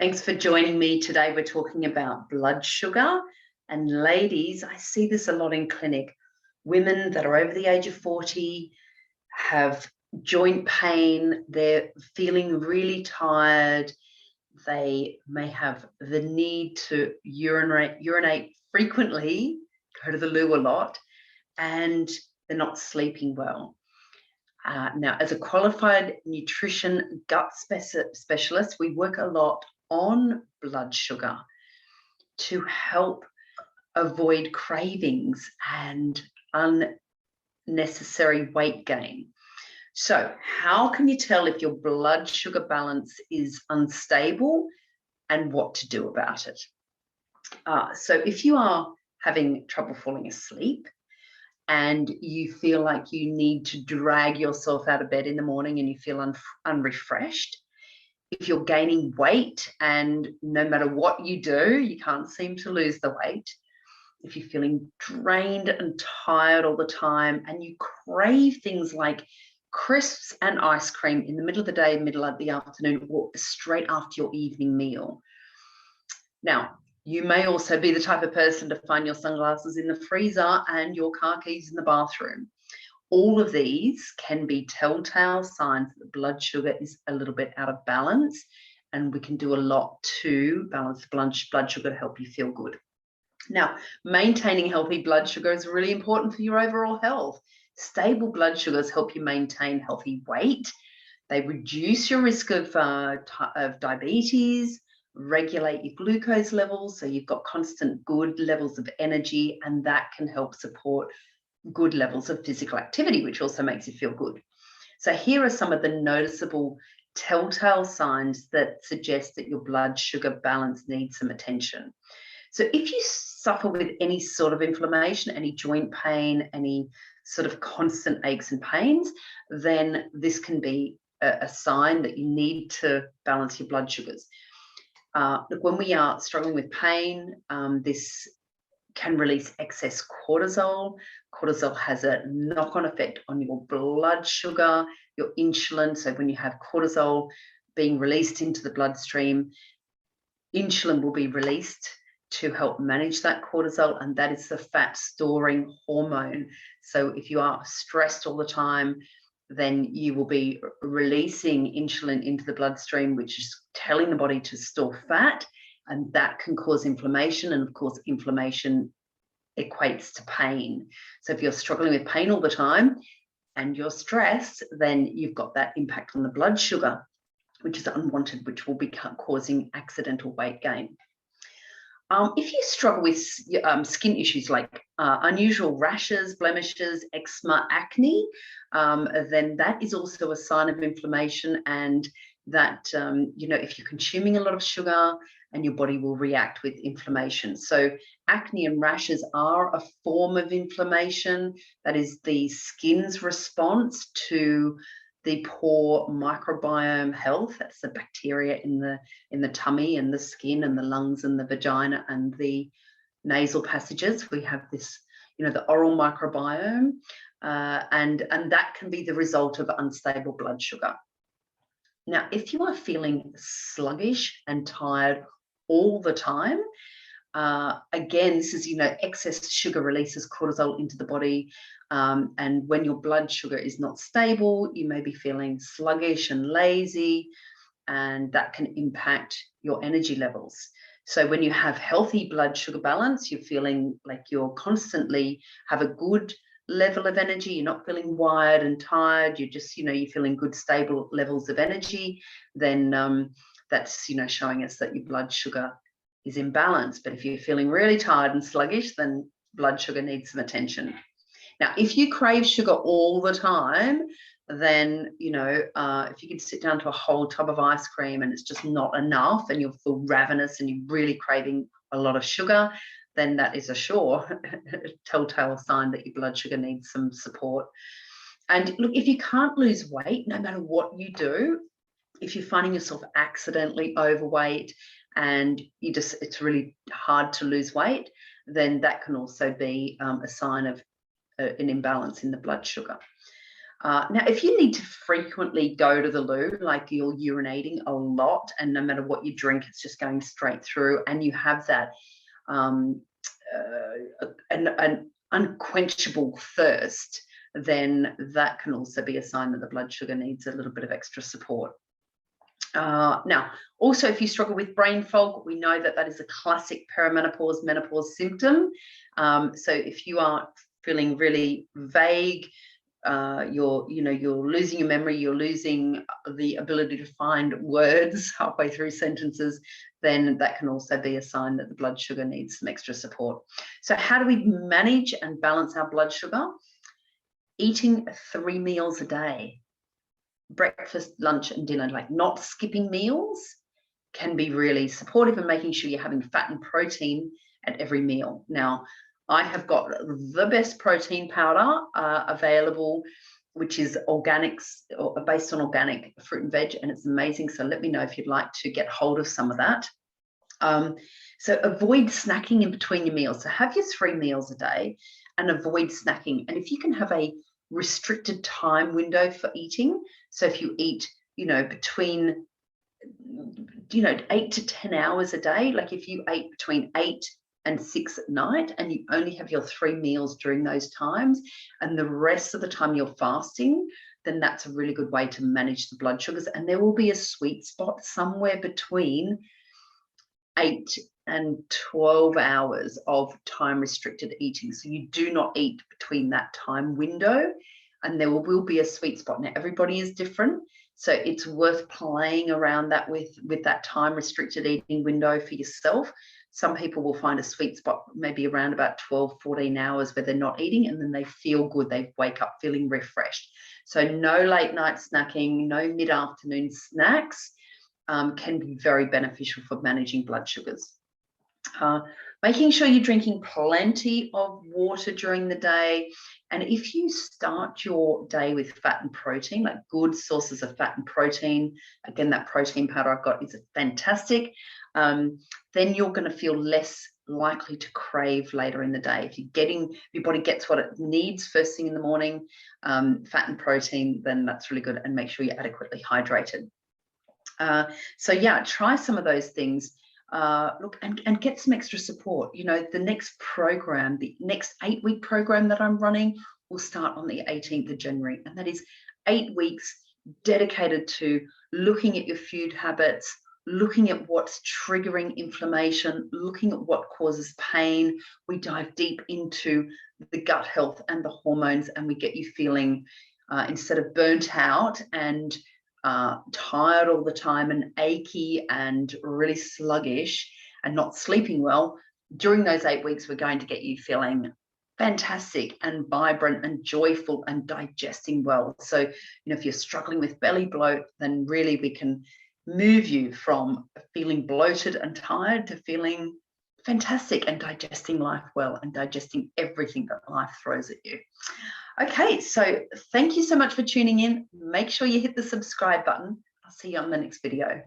Thanks for joining me today. We're talking about blood sugar. And ladies, I see this a lot in clinic. Women that are over the age of 40 have joint pain. They're feeling really tired. They may have the need to urinate frequently, go to the loo a lot, and they're not sleeping well. Now, as a qualified nutrition gut specialist, we work a lot on blood sugar to help avoid cravings and unnecessary weight gain. So how can you tell if your blood sugar balance is unstable and what to do about it? So if you are having trouble falling asleep and you feel like you need to drag yourself out of bed in the morning and you feel unrefreshed, if you're gaining weight and no matter what you do, you can't seem to lose the weight, if you're feeling drained and tired all the time and you crave things like crisps and ice cream in the middle of the day, middle of the afternoon, or straight after your evening meal. Now, you may also be the type of person to find your sunglasses in the freezer and your car keys in the bathroom. All of these can be telltale signs that the blood sugar is a little bit out of balance, and we can do a lot to balance the blood sugar to help you feel good. Now, maintaining healthy blood sugar is really important for your overall health. Stable blood sugars help you maintain healthy weight. They reduce your risk of diabetes, regulate your glucose levels, so you've got constant good levels of energy, and that can help support good levels of physical activity, which also makes you feel good. So here are some of the noticeable telltale signs that suggest that your blood sugar balance needs some attention. So if you suffer with any sort of inflammation, any joint pain, any sort of constant aches and pains, then this can be a sign that you need to balance your blood sugars. Look, when we are struggling with pain, this can release excess cortisol. Cortisol has a knock-on effect on your blood sugar, your insulin. So when you have cortisol being released into the bloodstream, insulin will be released to help manage that cortisol, and that is the fat storing hormone. So if you are stressed all the time, then you will be releasing insulin into the bloodstream, which is telling the body to store fat, and that can cause inflammation. And of course, inflammation equates to pain. So if you're struggling with pain all the time and you're stressed, then you've got that impact on the blood sugar, which is unwanted, which will be causing accidental weight gain. If you struggle with skin issues like unusual rashes, blemishes, eczema, acne, then that is also a sign of inflammation, and that, if you're consuming a lot of sugar, and your body will react with inflammation. So acne and rashes are a form of inflammation. That is the skin's response to the poor microbiome health. That's the bacteria in the tummy and the skin and the lungs and the vagina and the nasal passages. We have this, the oral microbiome, and that can be the result of unstable blood sugar. Now, if you are feeling sluggish and tired all the time, again, this is, excess sugar releases cortisol into the body. And when your blood sugar is not stable, you may be feeling sluggish and lazy, and that can impact your energy levels. So when you have healthy blood sugar balance, you're feeling like you're constantly have a good level of energy. You're not feeling wired and tired. You're just, you're feeling good, stable levels of energy. Then that's, showing us that your blood sugar is in balance. But if you're feeling really tired and sluggish, then blood sugar needs some attention. Now, if you crave sugar all the time, then, if you can sit down to a whole tub of ice cream and it's just not enough and you feel ravenous and you're really craving a lot of sugar, then that is a sure telltale sign that your blood sugar needs some support. And look, if you can't lose weight, no matter what you do, if you're finding yourself accidentally overweight and it's really hard to lose weight, then that can also be a sign of an imbalance in the blood sugar. Now, if you need to frequently go to the loo, like you're urinating a lot, and no matter what you drink, it's just going straight through, and you have that an unquenchable thirst, then that can also be a sign that the blood sugar needs a little bit of extra support. Now, also, if you struggle with brain fog, we know that that is a classic perimenopause, menopause symptom. So if you are feeling really vague, you're losing your memory, you're losing the ability to find words halfway through sentences, then that can also be a sign that the blood sugar needs some extra support. So how do we manage and balance our blood sugar? Eating 3 meals a day, breakfast, lunch, and dinner, like not skipping meals, can be really supportive, and making sure you're having fat and protein at every meal. Now, I have got the best protein powder available, which is organics, or based on organic fruit and veg, and it's amazing. So let me know if you'd like to get hold of some of that. So avoid snacking in between your meals. So have your 3 meals a day and avoid snacking. And if you can have a restricted time window for eating, so if you eat, between 8 to 10 hours a day, like if you ate between 8 and 6 at night, and you only have your 3 meals during those times, and the rest of the time you're fasting, then that's a really good way to manage the blood sugars. And there will be a sweet spot somewhere between 8 and 12 hours of time restricted eating. So you do not eat between that time window, and there will be a sweet spot. Now, everybody is different, so it's worth playing around that with that time restricted eating window for yourself. Some people will find a sweet spot maybe around about 12, 14 hours where they're not eating, and then they feel good. They wake up feeling refreshed. So no late night snacking, no mid-afternoon snacks can be very beneficial for managing blood sugars. Making sure you're drinking plenty of water during the day. And if you start your day with fat and protein, like good sources of fat and protein, again, that protein powder I've got is fantastic, then you're going to feel less likely to crave later in the day. If your body gets what it needs first thing in the morning, fat and protein, then that's really good, and make sure you're adequately hydrated. So yeah, try some of those things. Look, and get some extra support. The next program, the next 8-week program that I'm running, will start on the 18th of January. And that is 8 weeks dedicated to looking at your food habits, looking at what's triggering inflammation, looking at what causes pain. We dive deep into the gut health and the hormones, and we get you feeling, instead of burnt out and tired all the time and achy and really sluggish and not sleeping well, during those 8 weeks, we're going to get you feeling fantastic and vibrant and joyful and digesting well. So, if you're struggling with belly bloat, then really we can move you from feeling bloated and tired to feeling fantastic and digesting life well and digesting everything that life throws at you. Okay, so thank you so much for tuning in. Make sure you hit the subscribe button. I'll see you on the next video.